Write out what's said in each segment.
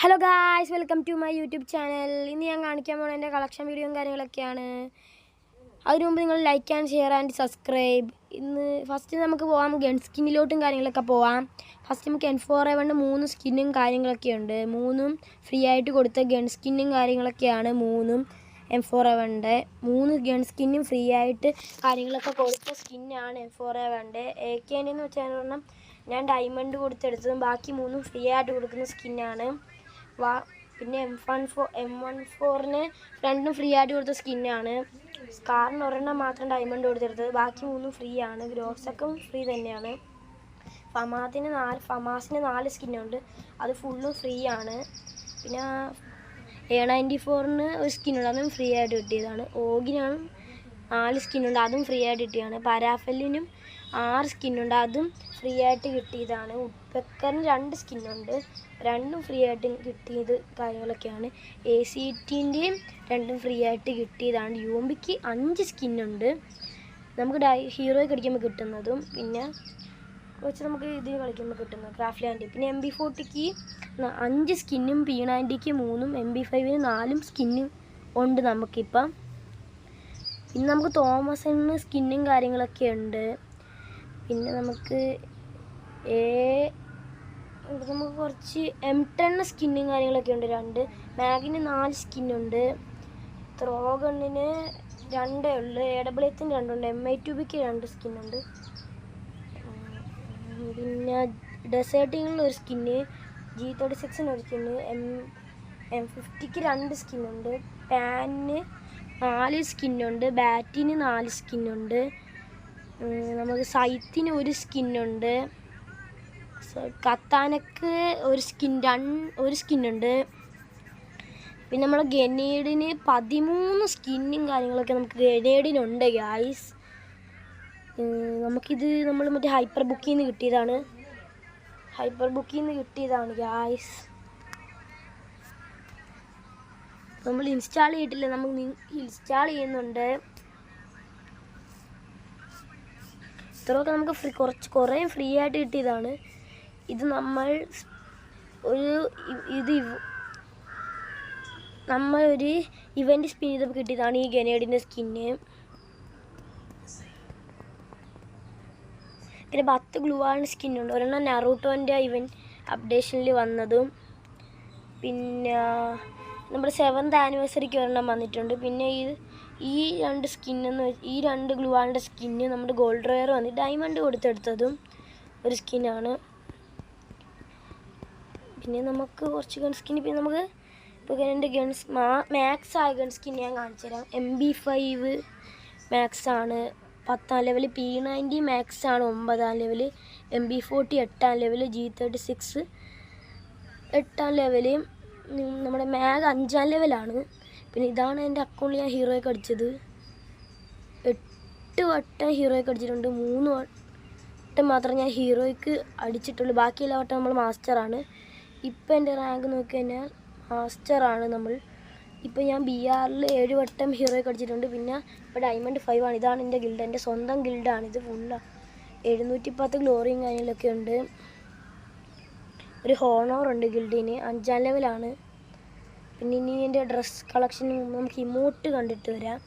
Hello guys, welcome to my YouTube channel. ഇന്ന് ഞാൻ കാണിക്കാൻ പോകുന്ന എൻ്റെ കളക്ഷൻ വീഡിയോയും കാര്യങ്ങളൊക്കെയാണ്. അതിനു മുമ്പ് നിങ്ങൾ like and share and subscribe. ഇന്ന് ഫസ്റ്റ് നമുക്ക് പോകാം ഗൺ സ്കിന്നിലോട്ടും കാര്യങ്ങളൊക്കെ പോവാം. ഫസ്റ്റ് നമുക്ക് M4A1 3 സ്കിന്നും കാര്യങ്ങളൊക്കെ ഉണ്ട്. മൂന്നും ഫ്രീ ആയിട്ട് കൊടുത്ത ഗൺ സ്കിന്നും കാര്യങ്ങളൊക്കെയാണ്. മൂന്നും M4A1 3 ഗൺ സ്കിന്നും ഫ്രീ ആയിട്ട് കാര്യങ്ങളൊക്കെ കൊടുത്ത സ്കിന്നാണ് M4A1. AK എന്ന് വെച്ചാൽ പറഞ്ഞാൽ ഞാൻ ഡയമണ്ട് കൊടുത്തെടുത്തതും ബാക്കി മൂന്നും ഫ്രീ ആയിട്ട് കൊടുക്കുന്ന സ്കിന്നാണ്. പിന്നെ M14 രണ്ടും ഫ്രീ ആയിട്ട് കൊടുത്ത സ്കിന്നാണ്. സ്കാറിന് ഒരെണ്ണം മാത്രം ഡയമണ്ട് കൊടുത്തെടുത്തത്, ബാക്കി മൂന്നും ഫ്രീ ആണ്. ഗ്രോസക്കും ഫ്രീ തന്നെയാണ്. ഫമാസിന് 4 സ്കിന്നുണ്ട്, അത് ഫുള്ളും ഫ്രീ ആണ്. പിന്നെ A94 ഒരു സ്കിന്നുണ്ട്, അതും ഫ്രീ ആയിട്ട് കിട്ടിയതാണ്. ഓഗിനാണ് 4 സ്കിന്നുണ്ട്, അതും ഫ്രീ ആയിട്ട് കിട്ടിയതാണ്. പരാഫലിനും 6 സ്കിന്നുണ്ട്, അതും ഫ്രീ ആയിട്ട് കിട്ടിയതാണ്. ഉഡ്പെക്കറിന് 2 സ്കിന്നുണ്ട്, രണ്ടും ഫ്രീ ആയിട്ട് കിട്ടിയത് കാര്യങ്ങളൊക്കെയാണ്. ACTൻ്റെയും രണ്ടും ഫ്രീ ആയിട്ട് കിട്ടിയതാണ്. യൂംബിക്ക് 5 സ്കിന്നുണ്ട്, നമുക്ക് ഹീറോയെ കളിക്കുമ്പോൾ കിട്ടുന്നതും. പിന്നെ കുറച്ച് നമുക്ക് ഇതിന് കളിക്കുമ്പോൾ കിട്ടുന്നത് ക്രാഫ്റ്റ് ലാൻഡ്. പിന്നെ MB40ക്ക് 5 സ്കിന്നും P90ക്ക് 3ഉം MB5ന് 4 സ്കിന്നും ഉണ്ട് നമുക്കിപ്പം. പിന്നെ നമുക്ക് തോമസിന് സ്കിന്നും കാര്യങ്ങളൊക്കെ ഉണ്ട്. പിന്നെ നമുക്ക് കുറച്ച് M10 സ്കിന്നും കാര്യങ്ങളൊക്കെ ഉണ്ട്. 2 മാഗിന് 4 സ്കിന്നുണ്ട്. ത്രോഗണ്ണിന് 2 ഉള്ളു. AWത്തിന് 2 ഉണ്ട്. MI2Bക്ക് 2 സ്കിന്നുണ്ട്. പിന്നെ ഡെസേർട്ടിങ്ങിൽ ഒരു സ്കിന്ന്, G36ന് ഒരു സ്കിന്ന്, M50ക്ക് 2 സ്കിന്നുണ്ട്. പാനിന് 4 സ്കിന്നുണ്ട്. ബാറ്റിന് 4 സ്കിന്നുണ്ട്. നമുക്ക് സൈത്തിന് 1 സ്കിന്നുണ്ട്. കത്താനക്ക് ഒരു സ്കിന്നുണ്ട്. പിന്നെ നമ്മളെ ഗനേഡിന് 13 സ്കിന്നും കാര്യങ്ങളൊക്കെ നമുക്ക് ഗനേഡിനുണ്ട് ഗായ്സ്. നമുക്കിത് നമ്മൾ മറ്റേ ഹൈപ്പർ ബുക്കിൽ നിന്ന് കിട്ടിയതാണ് ഗായ്സ്. നമ്മൾ ഇൻസ്റ്റാൾ ചെയ്തിട്ടില്ല, നമുക്ക് ഇൻസ്റ്റാൾ ചെയ്യുന്നുണ്ട്. ഇത്രയൊക്കെ നമുക്ക് കുറേ ഫ്രീ ആയിട്ട് കിട്ടിയതാണ്. ഇത് നമ്മളൊരു ഇവൻറ്റ് സ്പിൻ ചെയ്തപ്പോൾ കിട്ടിയതാണ് ഈ ഗനേഡിൻ്റെ സ്കിന്ന്. പിന്നെ 10 ഗ്ലൂവാളിൻ്റെ സ്കിന്നുണ്ട്. ഒരെണ്ണം നറൂട്ടോൻ്റെ ഇവൻറ്റ് അപ്ഡേഷനിൽ വന്നതും. പിന്നെ നമ്മുടെ 7th ആനിവേഴ്സറിക്ക് ഒരെണ്ണം വന്നിട്ടുണ്ട്. പിന്നെ ഈ 2 ഗ്ലൂവാളിൻ്റെ സ്കിന്ന് നമ്മുടെ ഗോൾഡ് റെയർ വന്ന് ഡയമണ്ട് കൊടുത്തെടുത്തതും ഒരു സ്കിന്നാണ്. പിന്നെ നമുക്ക് കുറച്ച് ഗൺ സ്കിൻ, പിന്നെ നമുക്ക് ഇപ്പോൾ എൻ്റെ മാക്സ് ആയ ഗൺ സ്കിൻ ഞാൻ കാണിച്ചു തരാം. MB5 മാക്സ് ആണ് 10ാം ലെവൽ, P90 മാക്സ് ആണ് 9ാം level, MB40 8ാം level, G36 8ാം level, നമ്മുടെ മാഗ് 5ാം ലെവലാണ്. പിന്നെ ഇതാണ് എൻ്റെ അക്കൗണ്ടിൽ ഞാൻ ഹീറോയ്ക്ക് അടിച്ചത്. 8 വട്ടം ഹീറോയ്ക്ക് അടിച്ചിട്ടുണ്ട്. 3 വട്ടം മാത്രം ഞാൻ ഹീറോയ്ക്ക് അടിച്ചിട്ടുള്ളൂ, ബാക്കി എല്ലാ വട്ടം നമ്മൾ മാസ്റ്ററാണ്. ഇപ്പം എൻ്റെ റാങ്ക് നോക്കി കഴിഞ്ഞാൽ മാസ്റ്ററാണ് നമ്മൾ. ഇപ്പം ഞാൻ BRൽ 7 വട്ടം ഹീറോയ്ക്ക് അടിച്ചിട്ടുണ്ട്. പിന്നെ ഇപ്പോൾ ഡയമണ്ട് 5 ആണ്. ഇതാണ് എൻ്റെ ഗിൽഡ്, എൻ്റെ സ്വന്തം ഗിൽഡാണ് ഇത്. ഫുള്ളാണ് 710 ഗ്ലോറിയും കാര്യങ്ങളൊക്കെ ഉണ്ട്. ഒരു ഹോണോറുണ്ട് ഗിൽഡിന്, 5ാം ലെവലാണ്. പിന്നെ ഇനി എൻ്റെ ഡ്രസ് കളക്ഷന് നമുക്ക് ഇമോട്ട് കണ്ടിട്ട് വരാം.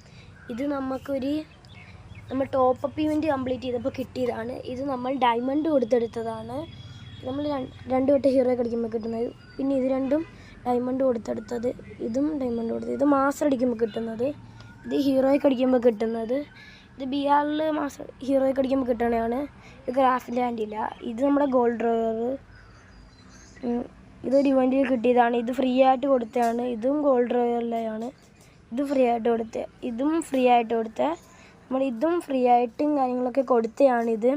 ഇത് നമ്മൾ ടോപ്പ് ഇവൻറ്റ് കംപ്ലീറ്റ് ചെയ്തപ്പോൾ കിട്ടിയതാണ്. ഇത് നമ്മൾ ഡയമണ്ട് കൊടുത്തെടുത്തതാണ്. നമ്മൾ 2 വട്ടം ഹീറോയ്ക്ക് അടിക്കുമ്പോൾ കിട്ടുന്നത്. പിന്നെ ഇത് രണ്ടും ഡയമണ്ട് കൊടുത്തെടുത്തത്, ഇതും ഡയമണ്ട് കൊടുത്തത്. ഇത് മാസ്റ്റർ അടിക്കുമ്പോൾ കിട്ടുന്നത്, ഇത് ഹീറോയ്ക്ക് അടിക്കുമ്പോൾ കിട്ടുന്നത്. ഇത് BRൽ ഹീറോയ്ക്ക് അടിക്കുമ്പോൾ കിട്ടണതാണ്. ഇത് ക്രാഫ്റ്റ് ലാൻഡില്ല. ഇത് നമ്മുടെ ഗോൾഡ് റെയർ, ഇതൊരു ഇവൻറ്റിൽ കിട്ടിയതാണ്. ഇത് ഫ്രീ ആയിട്ട് കൊടുത്തതാണ്. ഇതും ഗോൾഡ് റെയറിലാണ്. ഇത് ഫ്രീ ആയിട്ട് കൊടുത്ത, ഇതും ഫ്രീ ആയിട്ട് കൊടുത്ത, ഇതും ഫ്രീ ആയിട്ടും കാര്യങ്ങളൊക്കെ കൊടുത്തതാണിത്.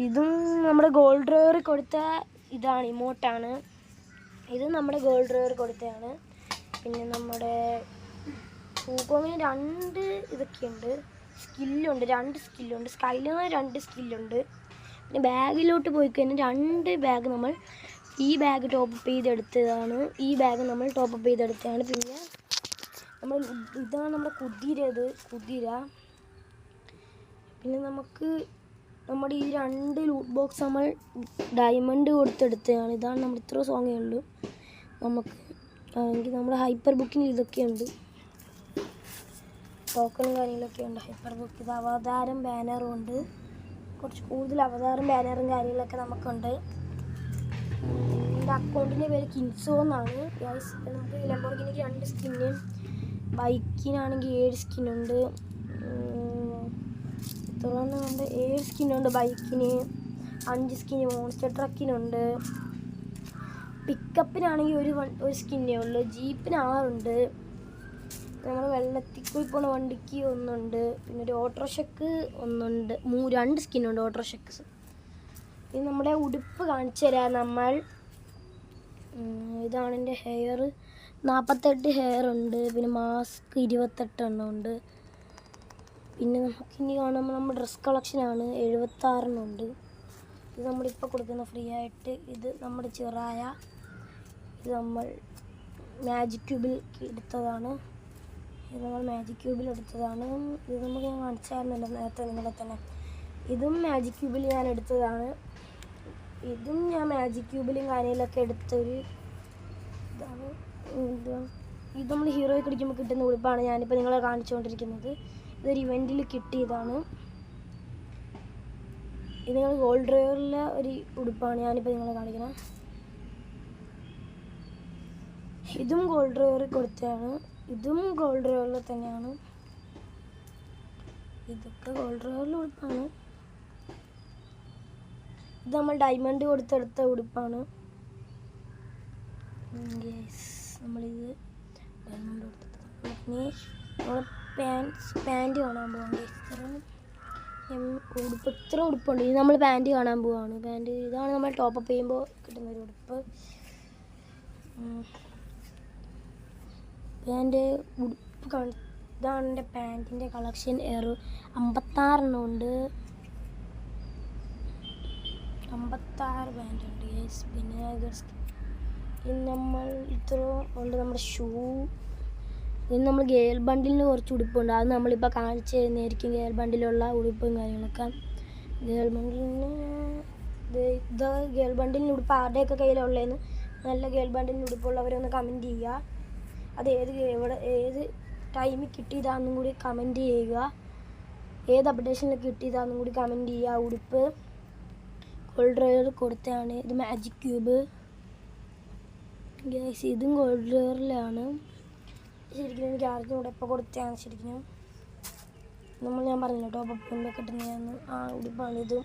ഇതും നമ്മുടെ ഗോൾഡ് റെയർ കൊടുത്ത ഇതാണ്, ഇമോട്ടാണ്. ഇത് നമ്മുടെ ഗോൾഡ് റെയർ കൊടുത്തതാണ്. പിന്നെ നമ്മുടെ പൂക്കോങ്ങിന് 2 ഇതൊക്കെയുണ്ട്, സ്കില്ലുണ്ട്, 2 സ്കില്ലുണ്ട്. സ്കൈലിന് 2 സ്കില്ലുണ്ട്. പിന്നെ ബാഗിലോട്ട് പോയി കഴിഞ്ഞാൽ 2 ബാഗ് നമ്മൾ ഈ ബാഗ് ടോപ്പപ്പ് ചെയ്തെടുത്തതാണ്. ഈ ബാഗ് നമ്മൾ ടോപ്പപ്പ് ചെയ്തെടുത്തതാണ്. പിന്നെ ഇതാണ് നമ്മുടെ കുതിര. പിന്നെ നമ്മുടെ ഈ 2 ലൂട്ട് ബോക്സ് നമ്മൾ ഡയമണ്ട് കൊടുത്തെടുത്തതാണ്. ഇതാണ് നമ്മൾ ഇത്ര സോങ്ങേ ഉള്ളൂ. നമുക്ക് ആണെങ്കിൽ നമ്മുടെ ഹൈപ്പർ ബുക്കിൽ ഇതൊക്കെയുണ്ട്, ടോക്കണും കാര്യങ്ങളൊക്കെ ഉണ്ട്. ഹൈപ്പർ ബുക്ക് ഇത് അവതാരം ബാനറും ഉണ്ട്, കുറച്ച് കൂടുതൽ അവതാരം ബാനറും കാര്യങ്ങളൊക്കെ നമുക്കുണ്ട്. എൻ്റെ അക്കൗണ്ടിൻ്റെ പേര് കിൻസോ എന്നാണ്. നമുക്ക് ലംബോർഗിനിക്ക് 2 സ്കിന്ന്, ബൈക്കിനാണെങ്കിൽ 7 സ്കിന്നുണ്ട്. തുടർന്ന് നമ്മുടെ 7 സ്കിന്നുണ്ട് ബൈക്കിന്, 5 സ്കിന്ന് മോൺസ്റ്റർ ട്രക്കിനുണ്ട്. പിക്കപ്പിനാണെങ്കിൽ ഒരു സ്കിന്നേ ഉള്ളൂ. ജീപ്പിന് 6 ഉണ്ട്. നമ്മൾ വെള്ളത്തിൽ കൂടി പോണ വണ്ടിക്ക് 1 ഉണ്ട്. പിന്നെ ഒരു ഓട്ടോറിക്ഷക്ക് 1 ഉണ്ട്. 2 സ്കിന്നുണ്ട് ഓട്ടോറിക്ഷക്ക്. ഇത് നമ്മുടെ ഉടുപ്പ് കാണിച്ചു തരാം. ഇതാണ് എൻ്റെ ഹെയർ, 48 ഹെയർ ഉണ്ട്. പിന്നെ മാസ്ക് 28 എണ്ണം ഉണ്ട്. പിന്നെ നമുക്കിനി കാണുമ്പോൾ നമ്മുടെ ഡ്രസ് കളക്ഷനാണ്, 76 എണ്ണം ഉണ്ട്. ഇത് നമ്മളിപ്പോൾ കൊടുക്കുന്ന ഫ്രീ ആയിട്ട്. ഇത് നമ്മുടെ ചെറായ, ഇത് നമ്മൾ മാജിക് ക്യൂബിൽ എടുത്തതാണ്. ഇത് നമ്മൾ മാജിക് ക്യൂബിൽ എടുത്തതാണ്. ഇത് നമുക്ക് ഞാൻ കാണിച്ചായിരുന്നല്ലോ നേരത്തെ നിങ്ങളെ തന്നെ. ഇതും മാജിക് ക്യൂബിൽ ഞാൻ എടുത്തതാണ്. ഇതും ഞാൻ മാജിക് ക്യൂബിലും കാര്യങ്ങളൊക്കെ എടുത്തൊരു ഇതാണ്. ഇത് നമ്മൾ ഹീറോയ്ക്ക് അടിക്കുമ്പോൾ കിട്ടുന്ന ഉടുപ്പാണ് ഞാനിപ്പോൾ നിങ്ങളെ കാണിച്ചുകൊണ്ടിരിക്കുന്നത്. ഇതൊരു ഇവൻറ്റിൽ കിട്ടിയതാണ്. ഇത് നിങ്ങൾ ഗോൾഡ് ഡ്രൈവറിലെ ഒരു ഉടുപ്പാണ് ഞാനിപ്പോൾ നിങ്ങളെ കാണിക്കുന്നത്. ഇതും ഗോൾഡ് ഡ്രൈവറിൽ കൊടുത്തതാണ്. ഇതും ഗോൾഡ് ഡ്രൈവറിൽ തന്നെയാണ്. ഇതൊക്കെ ഗോൾഡ് ഡ്രൈവറിലെ ഉടുപ്പാണ്. ഇത് നമ്മൾ ഡയമണ്ട് കൊടുത്തെടുത്ത ഉടുപ്പാണ്. നമ്മളിത് ഡയമണ്ട് കൊടുത്തെടുത്ത. ഇനി നമ്മൾ പാൻറ്റ് കാണാൻ പോകാം. ഉടുപ്പ് ഇത്ര ഉടുപ്പുണ്ട്. ഇത് നമ്മൾ പാൻറ്റ് കാണാൻ പോവാണ്. പാൻറ്റ് ഇതാണ് നമ്മൾ ടോപ്പപ്പ് ചെയ്യുമ്പോൾ കിട്ടുന്നൊരു ഉടുപ്പ്. പാൻറ്റ് ഉടുപ്പ് ഇതാണ് എൻ്റെ പാൻറ്റിൻ്റെ കളക്ഷൻ. 56 എണ്ണം ഉണ്ട്. 56 പാൻറ്റ് ഉണ്ട് ഗൈസ്. പിന്നെ നമ്മൾ ഇത്ര ഉണ്ട്. നമ്മുടെ ഷൂ, ഇനി നമ്മൾ ഗേൾ ബണ്ടിലിന് കുറച്ച് ഉടുപ്പുണ്ട്. അത് നമ്മളിപ്പോൾ കാണിച്ചു തരുന്നതായിരിക്കും. ഗേൾ ബണ്ടിലുള്ള ഉടുപ്പും കാര്യങ്ങളൊക്കെ. ഗേൾ ബണ്ടിലിന് ഇത് ഗേൾ ബണ്ടിലിന് ഉടുപ്പ് ആരുടെയൊക്കെ കയ്യിലുള്ളതെന്ന്, നല്ല ഗേൾ ബണ്ടിലിന് ഉടുപ്പുള്ളവരൊന്ന് കമൻറ്റ് ചെയ്യുക. അത് ഏത് ടൈമിൽ കിട്ടിയതാണെന്നും കൂടി കമൻറ്റ് ചെയ്യുക. ഏത് അപ്ഡേഷനിൽ കിട്ടിയതാണെന്നും കൂടി കമൻറ്റ് ചെയ്യുക. ഉടുപ്പ് ഗോൾഡ് ഡ്രൈവർ കൊടുത്തതാണ്. ഇത് മാജിക് ക്യൂബ് ഗൈസ്. ഇതും ഗോൾഡ് ഡ്രൈവറിലാണ്. ശരിക്കും എനിക്ക് ആർക്കും കൂടെ എപ്പോൾ കൊടുത്തതാണ്. ശരിക്കും ഞാൻ പറഞ്ഞില്ല ടോപ്പപ്പ് ചെയ്യുമ്പോൾ കിട്ടുന്നതാണ്. ആ ഉടുപ്പാണ് ഇതും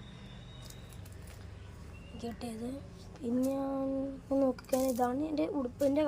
കിട്ടിയത്. പിന്നെ ഞാൻ നോക്കിക്കഴിഞ്ഞാൽ ഇതാണ് എൻ്റെ ഉടുപ്പിൻ്റെ